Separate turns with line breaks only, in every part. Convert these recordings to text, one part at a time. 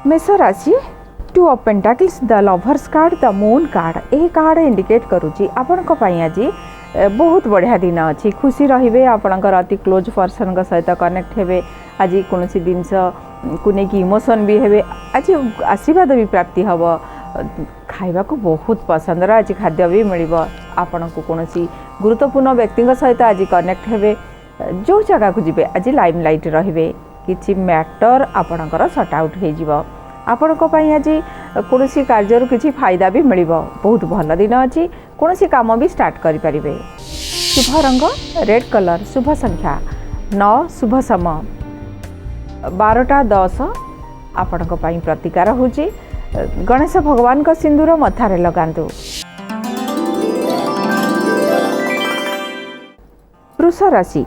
मेष राशि two of pentacles the lovers card the moon card ए कार्ड इंडिकेट करुच्ची आपण आज बहुत बढ़िया दिन अच्छी खुशी रे आपणकर अति क्लोज पर्सन सहित कनेक्ट हे आज कौन जिनस को लेकिन इमोशन भी हे आज आशीर्वाद भी प्राप्ति हम खाइबा को बहुत पसंद आज खाद्य भी मिल आपण को कौन गुरुत्वपूर्ण व्यक्ति सहित आज कनेक्ट हे जो जगह को जी आज लाइम लाइट रे कि मैटर आपणकर सट आउट हो आपण आज कौन कार्य किसी फायदा भी मिल बहुत भल दिन अच्छी कौन काम भी स्टार्ट करें। शुभ रंग रेड कलर शुभ संख्या 9 शुभ समय 12:10 आपण प्रतिकार होची गणेश भगवान का सिंदूर मथारे लगांतु। वृष राशि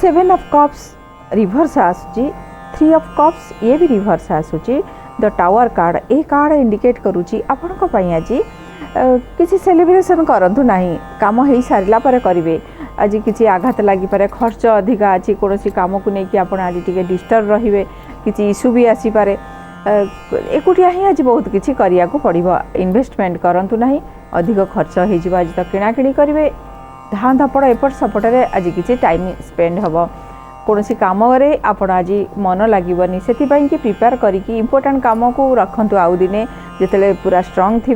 7 ऑफ कप्स रिवर्स आसुची 3 ऑफ कप्स ये भी रिवर्स आसुची द टावर कार्ड ए कार्ड इंडिकेट करुची आपण आज किसी सेलिब्रेशन करंतु नहीं काम हो सारा पर करेंगे आज किसी आघात लगी पारे खर्च अधिका अच्छी कौन काम को लेकिन आप आज टी डिस्टर्ब रे किसी इश्यू भी आसीपे एकुटिया ही आज बहुत किसी करिया को पड़ो इन्वेस्टमेंट करंतु नहीं अधिक खर्च हो आज तो किणाकिणी करेंगे धाँ धपड़ एपट सपटे आज किसी टाइम स्पेंड हम कौन कम आपण आज मन लगनी से कि प्रिपेयर करके इम्पोर्टाट कम को रखु आउ दिने जिते पूरा स्ट्रंग थे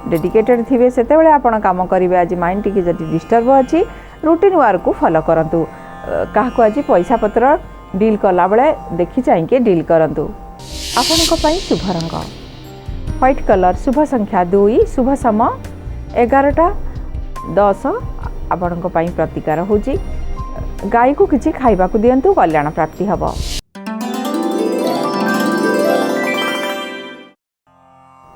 डेडिकेटेड थे से आपण कम करेंगे आज माइंड टी जब डिस्टर्ब अच्छी रूटीन वर्क को फॉलो करंतु क्या आज पैसा पत्र डील कला बेले देखी चाहिए डील करंतु। आपण शुभ रंग व्हाइट कलर शुभ संख्या 2 शुभ समय 11:10 आपण प्रतिकार होची गाय को किसी खाइबा को दियंतु कल्याण प्राप्ति हब।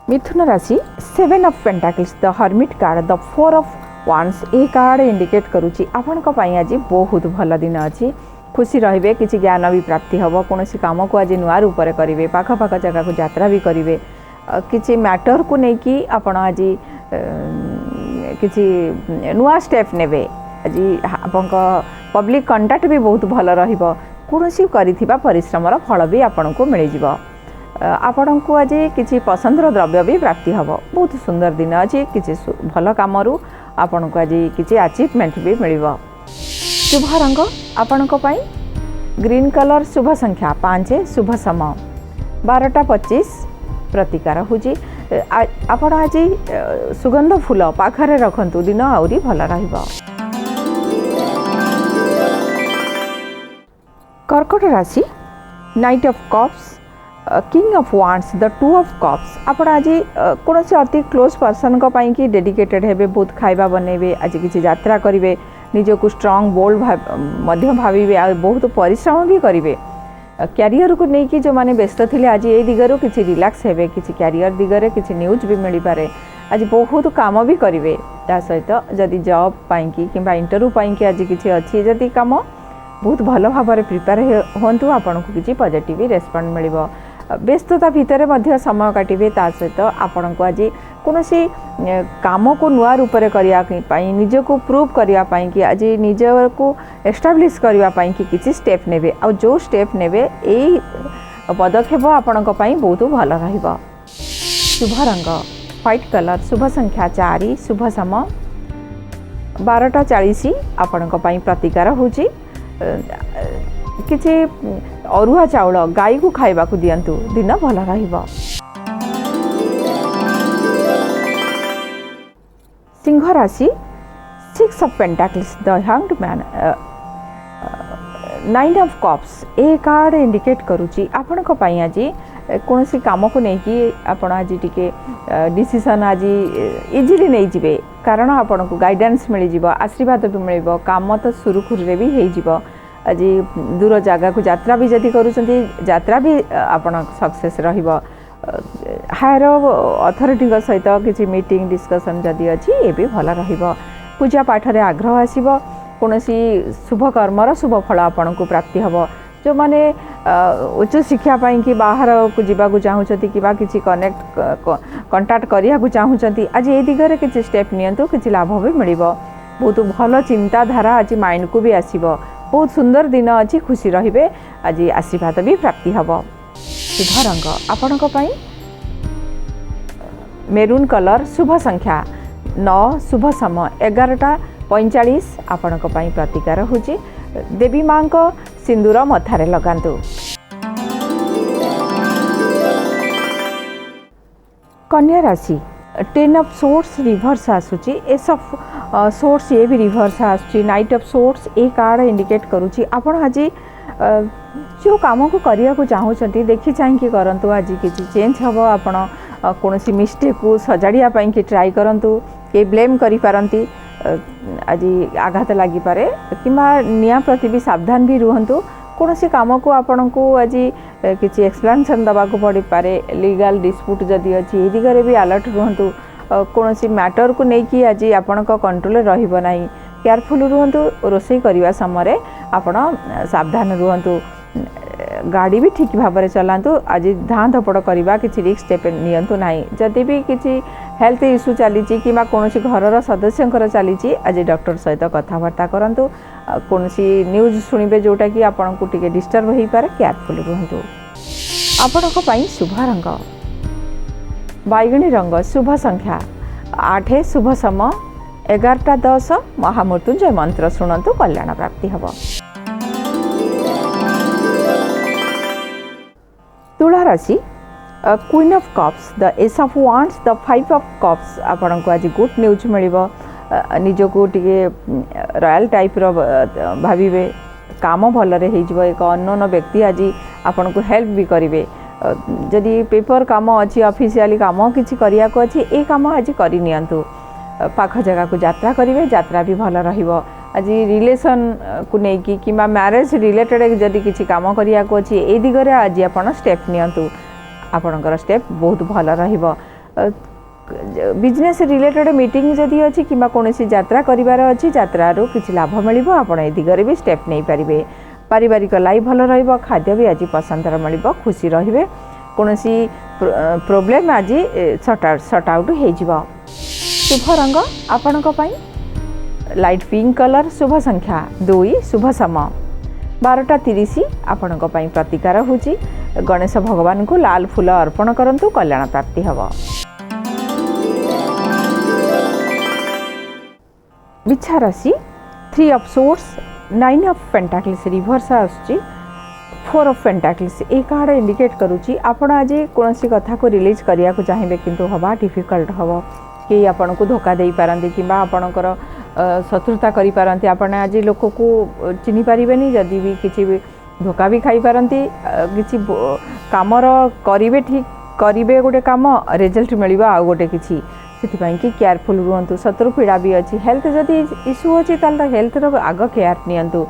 मिथुन राशि 7 of pentacles the hermit card the 4 of wands ए कार्ड इंडिकेट करुच्ची आपण आज बहुत भल दिन अच्छी खुशी रे किसी ज्ञान भी प्राप्ति हम कौन काम को आज नुआ रूप से करेंगे पाखपाख जगह को यात्रा भी करेंगे किसी मैटर को लेकिन आपण आज किसी नुआ स्टेप नेबे आज आप पब्लिक कंटाक्ट भी बहुत भल कौन करिथिबा परिश्रमर फल भी आपण को मिल आपण को आज किसी पसंदर द्रव्य भी प्राप्ति हम बहुत सुंदर दिन अच्छी किसी भल कम आपण को आज किसी अचीवमेंट भी मिल। शुभ रंग आपण ग्रीन कलर शुभ संख्या 5 शुभ समय 12:25 प्रतिकार होची आपण आज सुगंध फूल पाखरे रखंतु दिन आउरी भल रहिबो। कर्कट राशि night of cups king of wands the 2 of cups आपण आज कौन से अति क्लोज पर्सन को पाई कि डेडिकेटेड हेबे बहुत खाइबा बनेबे आज किसी यात्रा करेंगे निजको स्ट्रंग बोल्ड भावे आ बहुत परिश्रम भी करेंगे कैरियर को लेकिन जो मैंने व्यस्त थे आज ये दिगरु किसी रिलैक्स हेबे किसी कैरियर दिगरे किसी न्यूज भी मिल पारे आज बहुत काम भी करेंगे ता सहित जदि जॉब पाई कि इंटरव्यू पाई आज किसी अच्छी जदि काम बहुत भल भाव में प्रिपेयर हूँ आपन को किसी पॉजिटिव रेस्पॉन्ड मिल व्यस्तता भितर मध्य समय काटिबे ता सहित आपण को आज कौन काम को नुआ रूप से करने निज को प्रूव करने कि आज निज को एस्टाब्लिश करने कि किसी स्टेप नेबे आ जो स्टेप नेबे यही पदक्षेप आपण बहुत भल रहिबो। शुभ रंग व्हाइट कलर शुभ संख्या 4 शुभ समय 12:40 आपण प्रतिकार होची किसी अरुआ चाउल गाय को खाइबा को दियंतु दिन भल रहिबो। सिंह राशि 6 of pentacles the hanged man 9 of cups ए कार्ड इंडिकेट करुच्ची आपण आज कौन काम को लेकिन आप आज टी डिसीजन आज इजिली नहीं जिबे कारण आपन को गाइडेंस मिल जाव आशीर्वाद भी मिल काम तो सुरुखुरी भी हो आज दूर जगह को यात्रा भी जदि करूँ यात्रा भी आपन सक्सेस रहिबो हायर अथॉरिटी सहित किसी मीटिंग डिस्कशन जदि अच्छी ये भी भल रहिबो। पूजा पाठ रे आग्रह आसीबो कौन शुभ कर्मर शुभ फल आपन को प्राप्ति हम जो माने उच्च शिक्षा पाई कि बाहर को जीवा चाहूँगी कि किसी कनेक्ट कंटाक्ट करिया को चाहूँगी आज ये दिगरे किसी स्टेप नियंतु किसी लाभ भी मिल बहुत भल चिंताधारा आज माइंड को भी आसीबो बहुत सुंदर दिन अच्छी खुशी रहिबे आज आशीर्वाद भी प्राप्ति हम। शुभ रंग आपणक पई मेरून कलर शुभ संख्या 9 शुभ समय 11:45 आपणक पई प्रतिकार होची देवी मां को सिंदूर मथारे लगांतु। कन्या राशि 10 ऑफ सोर्ट्स रिवर्स आसुची एस ऑफ सोर्ट्स ये भी रिवर्स आसुची night of sorts A card indicate करूची आपण आज जो काम को करिया को चाहूछंती देखि चाहि करंतु आज किछि चेंज हबो आपण कोनोसी मिस्टेक को सजाड़िया पाई कि ट्राई करंतु के ब्लेम करि पारंती आज आघात लागि पारे किंबा निया प्रति भी सावधान भी रुहंतु कोनोसी काम को आपण को आज किछि एक्सप्लेनेशन दबा को पड़ी पारे लीगल डिस्प्यूट जदि अछि ए दिगरे भी अलर्ट रुहंतु कोनोसी मैटर को नै कि आज आपण को कंट्रोल रहिबो नाही केयरफुल रुहंतु रोसई करिवा समय आपण सावधान रुहंतु गाड़ी भी ठीक भाव में चलांतु आज धाँ धपड़ करवा कि रिस्क स्टेप नियंतु नाही जदि भी किसी हेल्थ इश्यू चली कि कौन घर सदस्य चली आज डॉक्टर सहित कथबार्ता करंतु कौन न्यूज शुणिबे जोटा कि आपन को टिके डिस्टर्ब हो पारे केयरफुल रुहंतु। आपनक पई शुभ रंग बैगणी रंग शुभ संख्या 8 शुभ समय 11:10 महामृत्युंजय मंत्र शुणंतु कल्याण प्राप्ति हब। तुला राशि queen of cups the S of wands the 5 of cups आपन को आज गुड न्यूज मिलिबो निजो को टिके रॉयल टाइप रो भाबिबे काम भलरे हे जिवो एक अननोन व्यक्ति आज आपन को हेल्प भी करिवे जदि पेपर काम अछि ऑफिशियली काम किछि करिया को अछि ए काम आज करि नियंतु पाख जगह को यात्रा करिवे यात्रा भी भल रहिबो आज रिलेशन को लेकिन कि मैरेज रिलेटेड जदि किसी काम करिया को अछि ए दिगरे आज आपण स्टेप नियंतु आपणकर स्टेप बहुत भल रहिबो बिजनेस रिलेटेड मीटिंग जदि अछि कि कोनोसी यात्रा करिवार अछि यात्रारो किछि लाभ मिलिबो आपण ए दिगरे भी स्टेप नै परिबे पारिवारिक लाइफ भल रहिबो खाद्य भी आज पसंदर मिलिबो खुशी रहिबे कोनोसी प्रॉब्लम आज सॉर्ट आउट हे जिवो। शुभ रंग आपणक पई लाइट पिंक कलर शुभ संख्या 2 शुभ समय 12:30 आपणक पई प्रतिकार होची गणेश भगवान को लाल फूल अर्पण करंतु कल्याण प्राप्ति हब। बिच्छा राशि 3 of sorts 9 of pentacles reverse आसुची 4 of pentacles A card indicate करूची आपण आज कोनोसी कथा को रिलीज करिया को चाहिबे किंतु हवा डिफिकल्ट हबो कि आपण को धोखा देई पारंती किबा आपणकर शत्रुता करी पारंती आपण आज लोक को चिन्हि पारिबेनी जदि भी किछि भी धोखा भी खाई पारंती किछि कामर करिवे ठीक करिवे गोटे काम रिजल्ट मिलिबा आ गोटे किछि सेति कि केयरफुल रुहंतु शत्रु पीड़ा भी अच्छी हेल्थ जदि इश्यू अच्छी ताल हेल्थ रो आग केयर नियंतु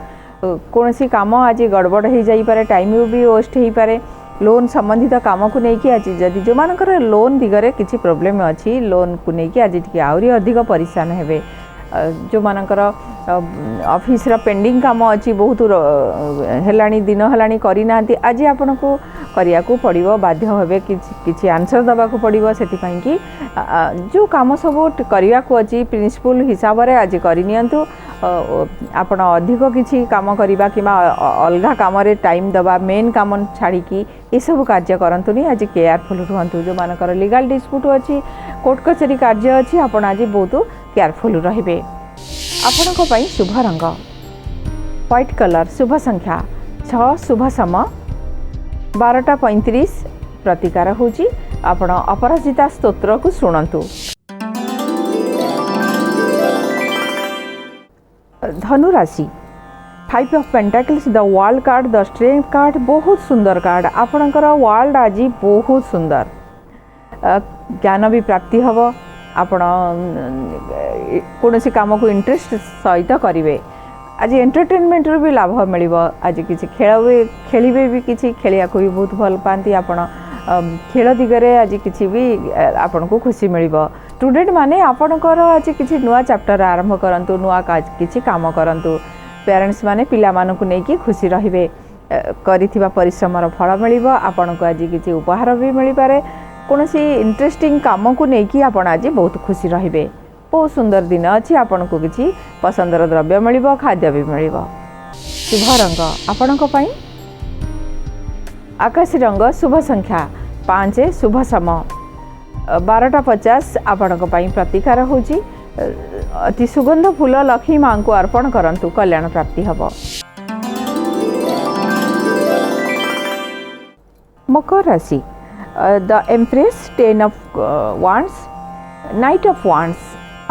कोनोसी काम आज गड़बड़ हो जाई पारे टाइम भी वेस्ट हो पारे लोन संबंधित काम को लेकिन आज जदि जो मानकर लोन दिगरे किसी प्रोब्लेम अच्छी लोन को लेकिन आज टी आहरी अधिक परेशान हेबे जो मानकर ऑफिस रा पेंडिंग काम अच्छी बहुत हेलानी दिन हेलानी करी नांती आज आपन को करिया को पड़िबो बाध्य हेबे किछि आंसर दबा को पड़िबो सेति पई कि जो काम सब करिया को अच्छी प्रिंसिपल हिसाब रे आज करि नियंतु आपण अधिक किछि काम करिबा किमा अलगा काम रे टाइम दबा मेन काम छाड़ी की ये सब कार्य करंतुनी आज केयरफुल रुहंतु जो मानकर लीगल डिस्प्यूट अच्छी कोर्ट कचेरी कार्य अच्छी आपण आज बहुत केयरफुल रहिबे। आपणक पई शुभ रंग व्हाइट कलर शुभ संख्या 6 शुभ समय 12:35 प्रतिकार होची आपण अपराजिता स्तोत्र को शुणंतु। धनु राशि 5 of pentacles the world card the strength card बहुत सुंदर कार्ड आपणकर वर्ल्ड आज बहुत सुंदर ज्ञान भी प्राप्ति हबो आपण कोनोसी काम को इंटरेस्ट सहित करिवे आज एंटरटेनमेंट भी लाभ मिलिबो आज किछि खेलिबे भी किछि खेलिया को भी बहुत भल पांती आपण खेल दिगरे आज किछि भी आपण को खुशी मिलिबो स्टूडेंट माने आपणकर आज किछि नुआ चैप्टर आरंभ करंतु नुआ किछि काम करंतु पेरेंट्स माने पिला मानन को नेकी खुशी रहिबे करिथिबा परिश्रमर फल मिलिबो आपण को आज किछि उपहार भी मिलि पारे कोनोसी इंटरेस्टिंग काम को नेकी आपण आज बहुत खुशी रहिबे बहुत सुंदर दिन अच्छी आपण को किछि पसंदर द्रव्य मिलिबो खाद्य भी मिलिबो। शुभ रंग आपणक पई आकाशी रंग शुभ संख्या 5 शुभ समय 12:50 आपण प्रतिकार होची अति सुगंध फूल लक्ष्मी माँ को अर्पण करंतु कल्याण प्राप्ति हब। मकर राशि the empress 10 of wands night of wands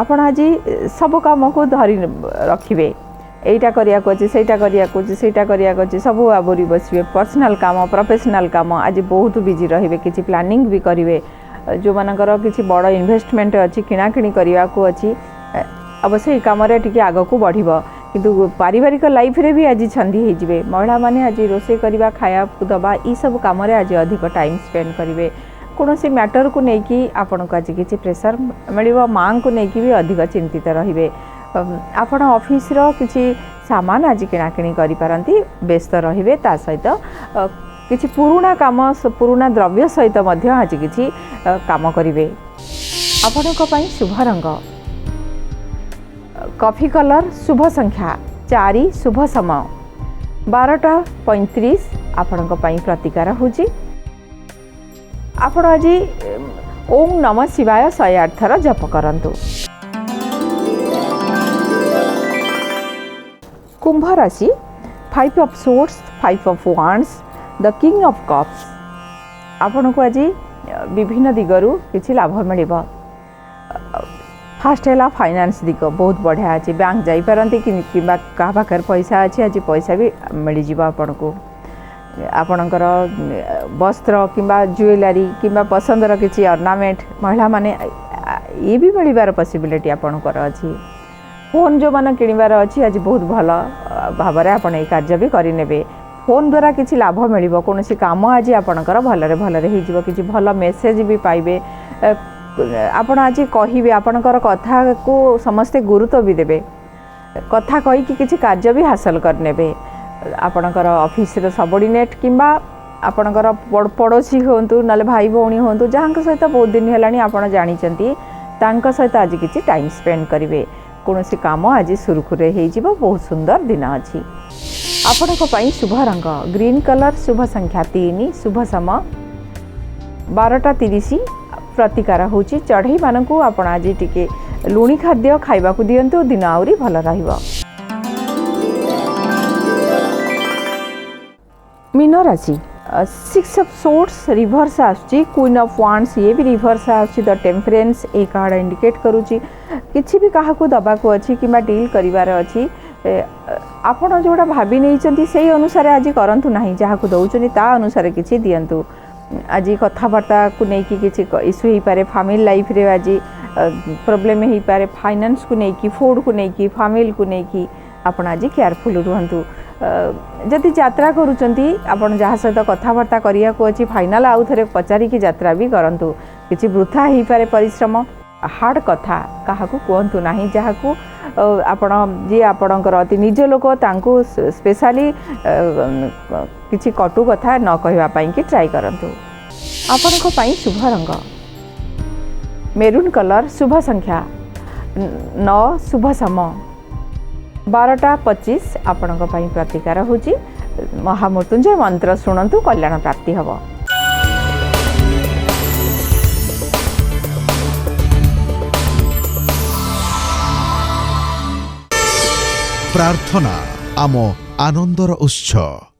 आपण आज सब काम को धरी रखिबे एटा करिया को सेटा करिया को सेटा करिया को सब आबोरी बसिबे पर्सनल काम प्रोफेशनल काम आज बहुत बिजी रहिबे किछि प्लानिंग भी करिवे जो मानकर किछि बड़ इन्वेस्टमेंट अछि किना किणी करिया को अछि अवश्य काम रे टिके आगो को बढ़िबो किंतु पारिवारिक लाइफ रे भी आज छंदी हे जिवे महिला माने आज रोसे करबा खाया दबा ई सब काम रे आज अधिक टाइम स्पेंड करिवे कोनोसी मैटर को नहीं कि आपण को आज किछि प्रेशर मिलिबो मां को नहीं कि भी अधिक चिंतित रहिबे आपण ऑफिस रो किछि सामान आज किना किणी करि पारंती व्यस्त रहिबे ता सहित किछि पुराना काम पुराना द्रव्य सहित मध्य आज किछि काम करिवे। आपण को पई शुभ रंग कॉफी कलर शुभ संख्या 4 शुभ समय 12:35 आपण को पई प्रतिकार होची आपण आज ओम नमः शिवाय 108 थर जप करंतु। कुंभ राशि 5 of swords 5 of wands the king of cups आपण को आज विभिन्न दिगरु किछि लाभ मिलिबो। फास्ट है फाइनेंस दिग बहुत बढ़िया अच्छे बैंक जाई पारंती कि क्या पाखे पैसा अच्छे आज पैसा भी मिल जाव आपण को आपणकर वस्त्र किंबा ज्वेलरी किंबा पसंदर किसी ऑर्नामेंट महिला माने ये भी मिलबार पॉसिबिलिटी आपणकर अच्छी फोन जो मान किणवार अच्छी आज बहुत भल भाव में आप कार्य भी करें फोन द्वारा किसी लाभ मिल कौन कम आज आपणकर भलरे भलरे हो भल मेसेज भी पाइबे आपण आज कहिबे आपणकर कथा को समस्ते गुरुत्व भी देबे कथा कही कि किसी कार्य भी हासिल करनेबे आपणकर ऑफिस रो सबऑर्डिनेट किंबा आपणकर पड़ोसी होंतु नले भाई भौणी होंतु जहां सहित बहुत दिन हेलानी आपण जानिचंती तांक सहित आज किसी टाइम स्पेंड करिवे कोनोसी काम आज सुरखुरे हे जिवो बहुत सुंदर दिन अछि। आपण को पई शुभ रंग ग्रीन कलर शुभ संख्या 3 शुभ समय 12:30 प्रतिकार होची चढ़ई मानकू आपण आज टिके लुणी खाद्य खाइबा को दियंतु दिन आउरी भल रहिबो। मीन राशि 6 ऑफ सोर्ड्स रिवर्स आछि क्वीन ऑफ वांड्स ये भी रिवर्स आछि the temperance A card indicate करूची किछि भी काहा को दबा को अछि किबा डील करिवार अछि आपण जोडा भाबी नै चंती सेही अनुसार आज करंतु नाही जहा को दउचनी ता अनुसार किछि दियंतु आज कथबार्ता को लेकिन किसी इश्यू हो पारे फैमिली लाइफ रे आज प्रॉब्लम हो पारे फाइनेंस को लेकिन फूड को लेकिन फैमिली को लेकिन आपण आज केयरफुल रुहंतु जदि यात्रा करूचंती आपण जहा सहित कथबार्ता करिया को अछि फाइनल आउ थरे पचारी की यात्रा भी करंतु किछि वृथा हो पारे परिश्रम हार्ड कथा काहा को कहंतु नाही जहा को आपण जे आपणकर अति निज लोक तांको स्पेशली किछि कटु कथा न कहवा पाई कि ट्राई करंतु। आपण को पाई शुभ रंग मेरून कलर शुभ संख्या 9 शुभ समय 12:25 आपण को पाई प्रतिकार होची महामृत्युंजय मंत्र सुनंतु कल्याण प्राप्ति हबो।
प्रार्थना आम आनंदर उत्सव।